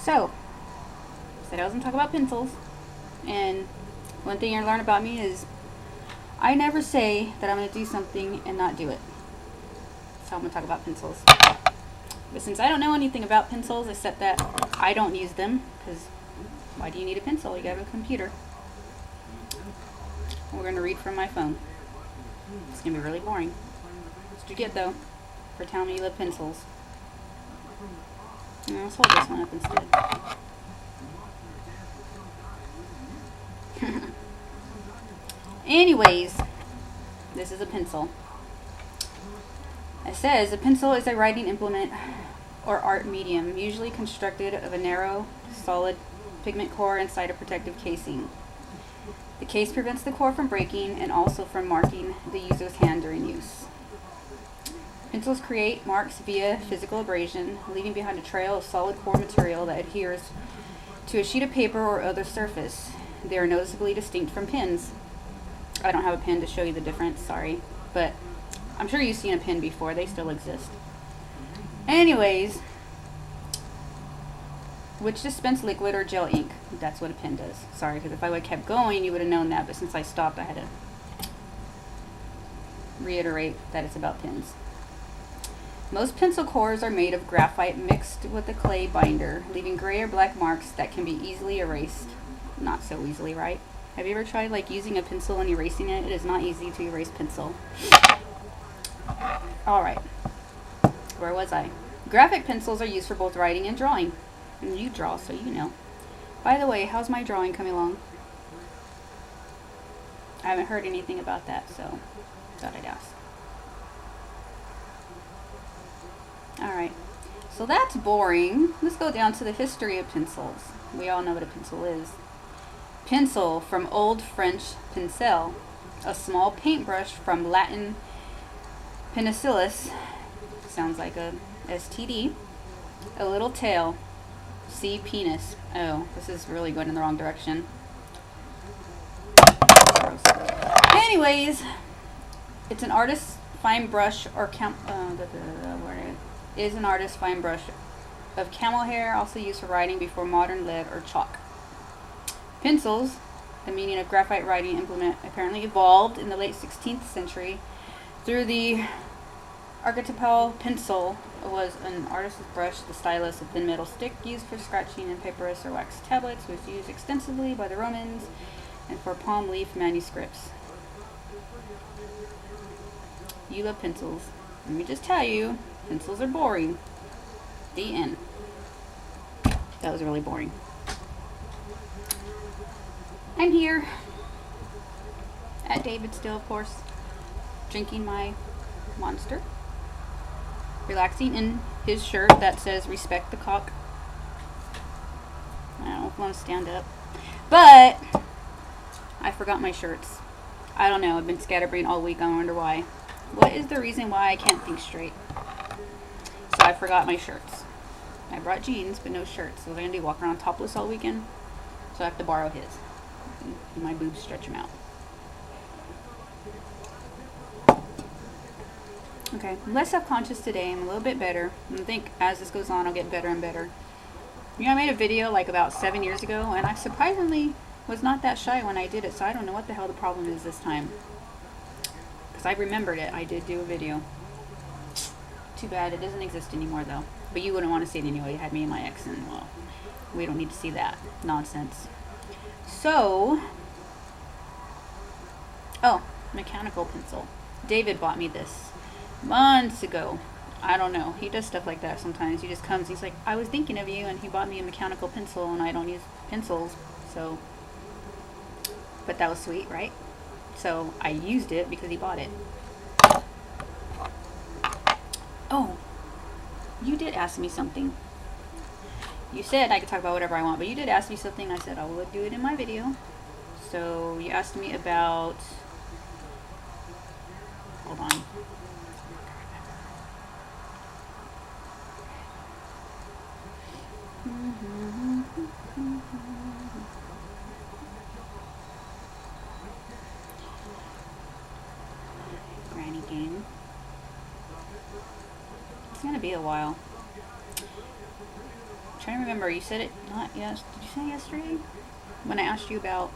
So, said I was going to talk about pencils. And one thing you learn about me is I never say that I'm going to do something and not do it. So I'm going to talk about pencils. But since I don't know anything about pencils except that I don't use them, because why do you need a pencil? You got a computer. We're going to read from my phone. It's going to be really boring. What you get though for telling me you love pencils? Let's hold this one up instead. Anyways, this is a pencil. It says a pencil is a writing implement or art medium, usually constructed of a narrow, solid pigment core inside a protective casing. The case prevents the core from breaking and also from marking the user's hand during use. Pencils create marks via physical abrasion, leaving behind a trail of solid core material that adheres to a sheet of paper or other surface. They are noticeably distinct from pens. I don't have a pen to show you the difference, sorry, but I'm sure you've seen a pen before. They still exist. Anyways, which dispense liquid or gel ink? That's what a pen does. Sorry, because if I would have kept going, you would have known that, but since I stopped, I had to reiterate that it's about pens. Most pencil cores are made of graphite mixed with a clay binder, leaving gray or black marks that can be easily erased. Not so easily, right? Have you ever tried like using a pencil and erasing it? It is not easy to erase pencil. Alright. Where was I? Graphic pencils are used for both writing and drawing. And you draw, so you know. By the way, how's my drawing coming along? I haven't heard anything about that, so thought I'd ask. Alright. So that's boring. Let's go down to the history of pencils. We all know what a pencil is. Pencil, from Old French pincel, a small paintbrush from Latin penicillus, sounds like a STD, a little tail, see penis. Oh, this is really going in the wrong direction. Gross. Anyways, it's an artist's fine brush or is an artist's fine brush of camel hair, also used for writing before modern lead or chalk. Pencils, the meaning of graphite writing implement, apparently evolved in the late 16th century through the archetypal pencil was an artist's brush, the stylus, a thin metal stick used for scratching in papyrus or wax tablets, was used extensively by the Romans and for palm leaf manuscripts. You love pencils. Let me just tell you, pencils are boring. The end. That was really boring. I'm here at David still, of course, drinking my monster, relaxing in his shirt that says respect the cock. I don't want to stand up, but I forgot my shirts. I don't know, I've been scatterbrained all week. I wonder why. What is the reason why I can't think straight? So I forgot my shirts. I brought jeans but no shirts, so what I'm gonna do, walk around topless all weekend? So I have to borrow his. My boobs stretch them out. Okay, I'm less self-conscious today. I'm a little bit better. I think as this goes on, I'll get better and better. You know, I made a video like about 7 years ago, and I surprisingly was not that shy when I did it, so I don't know what the hell the problem is this time. Because I remembered it. I did do a video. Too bad it doesn't exist anymore, though. But you wouldn't want to see it anyway. You had me and my ex, and, well, we don't need to see that nonsense. So, oh, mechanical pencil. David bought me this months ago. I don't know. He does stuff like that sometimes. He just comes, he's like, I was thinking of you, and he bought me a mechanical pencil, and I don't use pencils, so. But that was sweet, right? So, I used it because he bought it. Oh, you did ask me something. You said I could talk about whatever I want, but you did ask me something. I said I would do it in my video. So you asked me about, hold on. Granny game. It's gonna be a while. trying to remember. You said it not yes. Did you say yesterday? When I asked you about.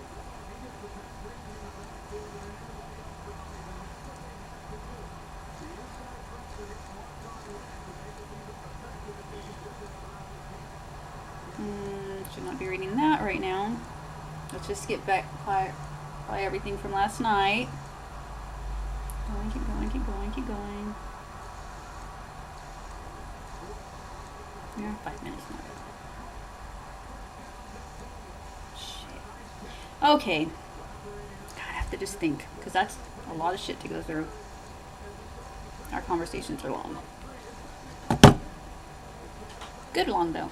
Should not be reading that right now. Let's just skip back by everything from last night. Keep going. Yeah, 5 minutes more. Shit. Okay. God, I have to just think, because that's a lot of shit to go through. Our conversations are long. Good long, though.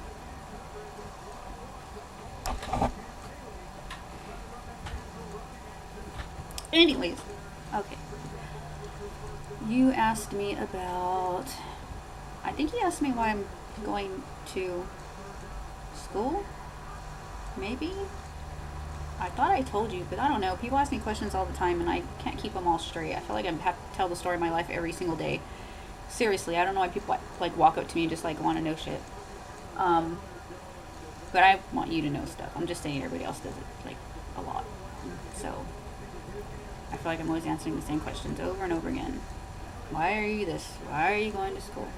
Anyways, okay. You asked me about, I think you asked me why I'm going to school? Maybe? I thought I told you, but I don't know. People ask me questions all the time and I can't keep them all straight. I feel like I have to tell the story of my life every single day. Seriously, I don't know why people like walk up to me and just like want to know shit. But I want you to know stuff. I'm just saying everybody else does it like a lot. So I feel like I'm always answering the same questions over and over again. Why are you this? Why are you going to school?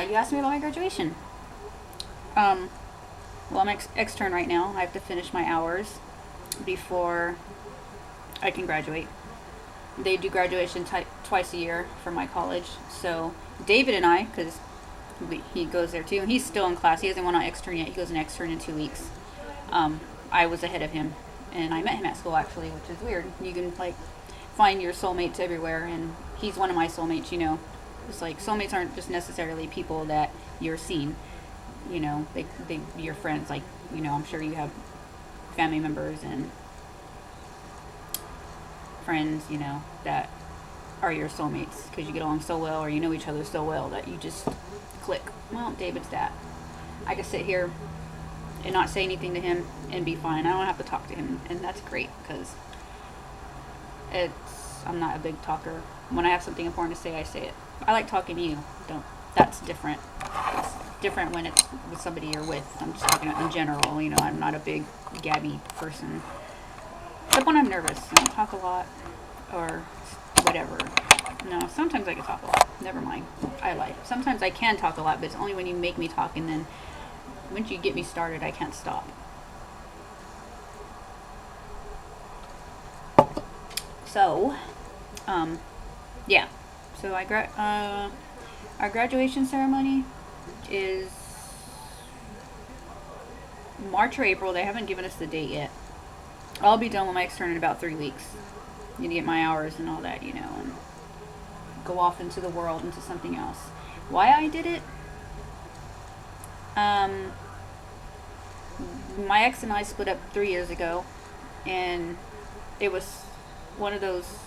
You asked me about my graduation. Well, I'm extern right now. I have to finish my hours before I can graduate. They do graduation twice a year for my college. So David and I, because he goes there too, and he's still in class. He hasn't went on extern yet. He goes in extern in 2 weeks. I was ahead of him, and I met him at school actually, which is weird. You can like find your soulmates everywhere, and he's one of my soulmates. You know, it's like soulmates aren't just necessarily people that you're seeing. You know, they your friends. Like, you know, I'm sure you have family members and friends, you know, that are your soulmates because you get along so well, or you know each other so well that you just click. Well, David's that. I can sit here and not say anything to him and be fine. I don't have to talk to him, and that's great because I'm not a big talker. When I have something important to say, I say it. I like talking to you. That's different. It's different when it's with somebody you're with. I'm just talking in general. You know, I'm not a big gabby person. Except when I'm nervous. I don't talk a lot or whatever. No, sometimes I can talk a lot. Never mind. I lie. Sometimes I can talk a lot, but it's only when you make me talk, and then once you get me started, I can't stop. So, yeah. So our graduation ceremony is March or April. They haven't given us the date yet. I'll be done with my extern in about 3 weeks. Need to get my hours and all that, you know, and go off into the world, into something else. Why I did it? My ex and I split up 3 years ago, and it was one of those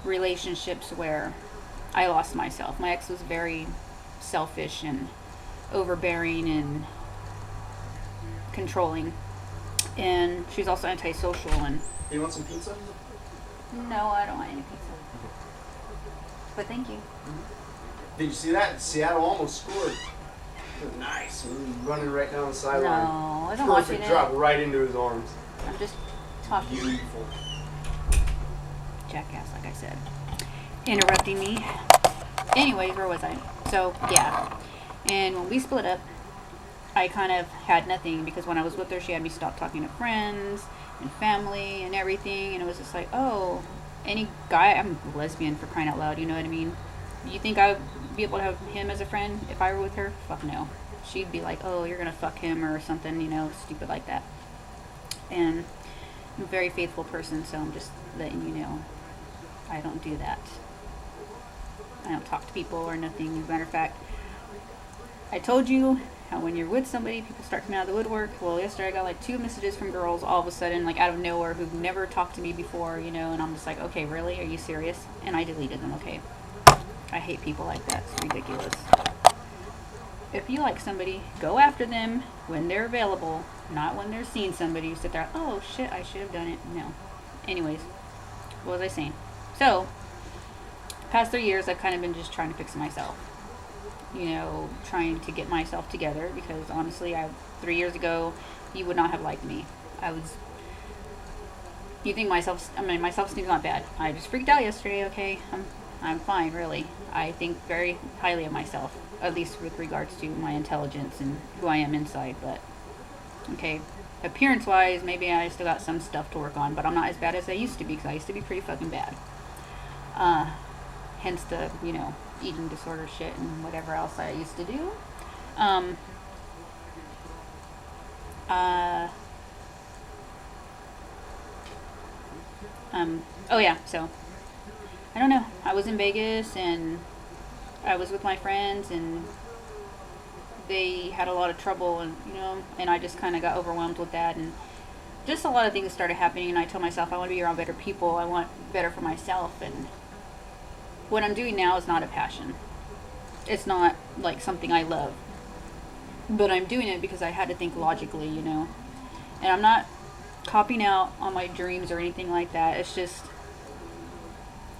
relationships where I lost myself. My ex was very selfish and overbearing and controlling, and she's also antisocial. And you want some pizza? No, I don't want any pizza. But thank you. Did you see that? Seattle almost scored. Nice. Running right down the sideline. No, I don't want you to. Perfect drop right into his arms. I'm just talking. Beautiful. Jackass, like I said. Interrupting me. Anyways, where was I? So, yeah. And when we split up, I kind of had nothing, because when I was with her, she had me stop talking to friends and family and everything, and it was just like, oh, any guy, I'm a lesbian for crying out loud, you know what I mean? You think I would be able to have him as a friend if I were with her? Fuck no. She'd be like, oh, you're gonna fuck him or something, you know, stupid like that. And I'm a very faithful person, so I'm just letting you know I don't do that. I don't talk to people or nothing. As a matter of fact, I told you how when you're with somebody, people start coming out of the woodwork. Well, yesterday I got like 2 messages from girls all of a sudden, like out of nowhere, who've never talked to me before, you know, and I'm just like, okay, really? Are you serious? And I deleted them, okay? I hate people like that. It's ridiculous. If you like somebody, go after them when they're available, not when they're seeing somebody. You sit there, oh shit, I should have done it. No. Anyways, what was I saying? So, past 3 years, I've kind of been just trying to fix myself. Trying to get myself together, because honestly, 3 years ago, you would not have liked me. You think my self-esteem's not bad. I just freaked out yesterday, okay? I'm fine, really. I think very highly of myself, at least with regards to my intelligence and who I am inside, but, okay. Appearance-wise, maybe I still got some stuff to work on, but I'm not as bad as I used to be, because I used to be pretty fucking bad. Hence the, eating disorder shit and whatever else I used to do. Oh yeah, so, I don't know. I was in Vegas, and I was with my friends, and they had a lot of trouble, and I just kind of got overwhelmed with that, and just a lot of things started happening, and I told myself I want to be around better people. I want better for myself, and what I'm doing now is not a passion. It's not like something I love, but I'm doing it because I had to think logically, and I'm not copping out on my dreams or anything like that. It's just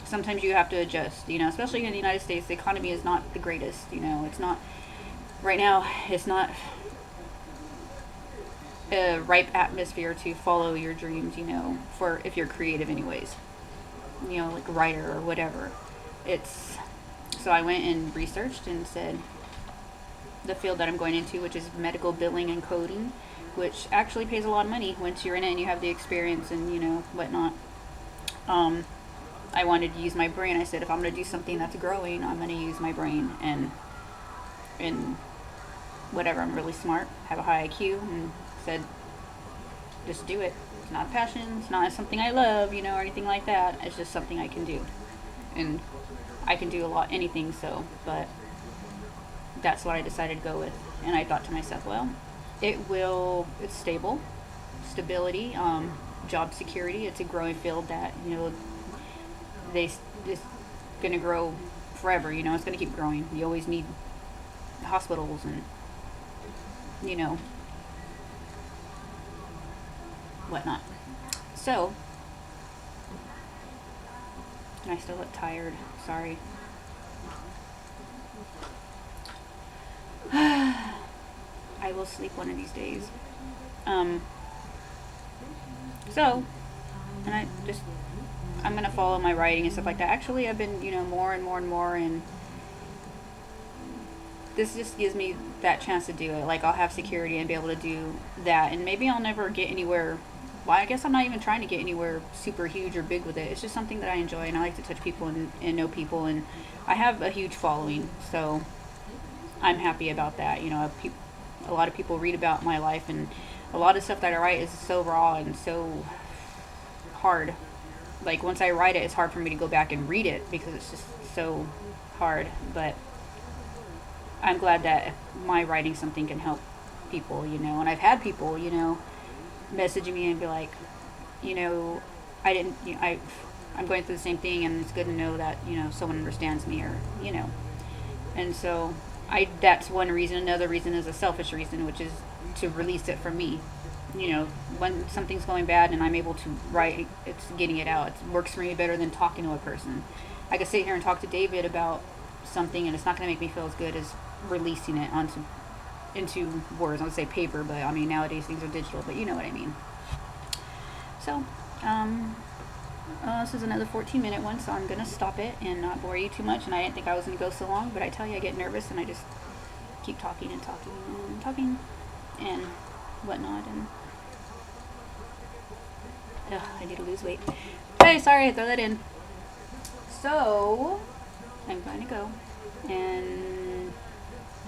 sometimes you have to adjust, especially in the United States. The economy is not the greatest, it's not right now. It's not a ripe atmosphere to follow your dreams, for if you're creative anyways, like a writer or whatever. So I went and researched and said the field that I'm going into, which is medical billing and coding, which actually pays a lot of money once you're in it and you have the experience and, whatnot. I wanted to use my brain. I said, if I'm going to do something that's growing, I'm going to use my brain and whatever. I'm really smart, have a high IQ, and said, just do it. It's not a passion. It's not something I love, or anything like that. It's just something I can do. And I can do anything, but that's what I decided to go with. And I thought to myself, well, it's stability, job security. It's a growing field that, it's going to grow forever, it's going to keep growing. You always need hospitals and, whatnot. So, I still look tired. Sorry. I will sleep one of these days. So, and I'm gonna follow my writing and stuff like that. Actually, I've been, more and more and more, and this just gives me that chance to do it. Like, I'll have security and be able to do that, and maybe I'll never get anywhere. Well, I guess I'm not even trying to get anywhere super huge or big with it. It's just something that I enjoy, and I like to touch people and know people, and I have a huge following, so I'm happy about that. A lot of people read about my life, and a lot of stuff that I write is so raw and so hard. Like, once I write it, it's hard for me to go back and read it because it's just so hard, but I'm glad that my writing something can help people, and I've had people, messaging me and be like, I'm going through the same thing, and it's good to know that, someone understands me, or, and so that's one reason. Another reason is a selfish reason, which is to release it from me. When something's going bad and I'm able to write, it's getting it out. It works for me better than talking to a person. I could sit here and talk to David about something, and it's not going to make me feel as good as releasing it into words. I would say paper, but I mean, nowadays things are digital, but you know what I mean. So, this is another 14-minute one, so I'm going to stop it and not bore you too much. And I didn't think I was going to go so long, but I tell you, I get nervous and I just keep talking and talking and talking and whatnot. And I need to lose weight. Okay, sorry, I throw that in. So, I'm going to go and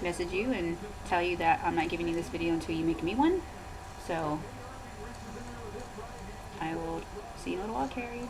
message you and tell you that I'm not giving you this video until you make me one. So, I will see you in a little while, Kerry.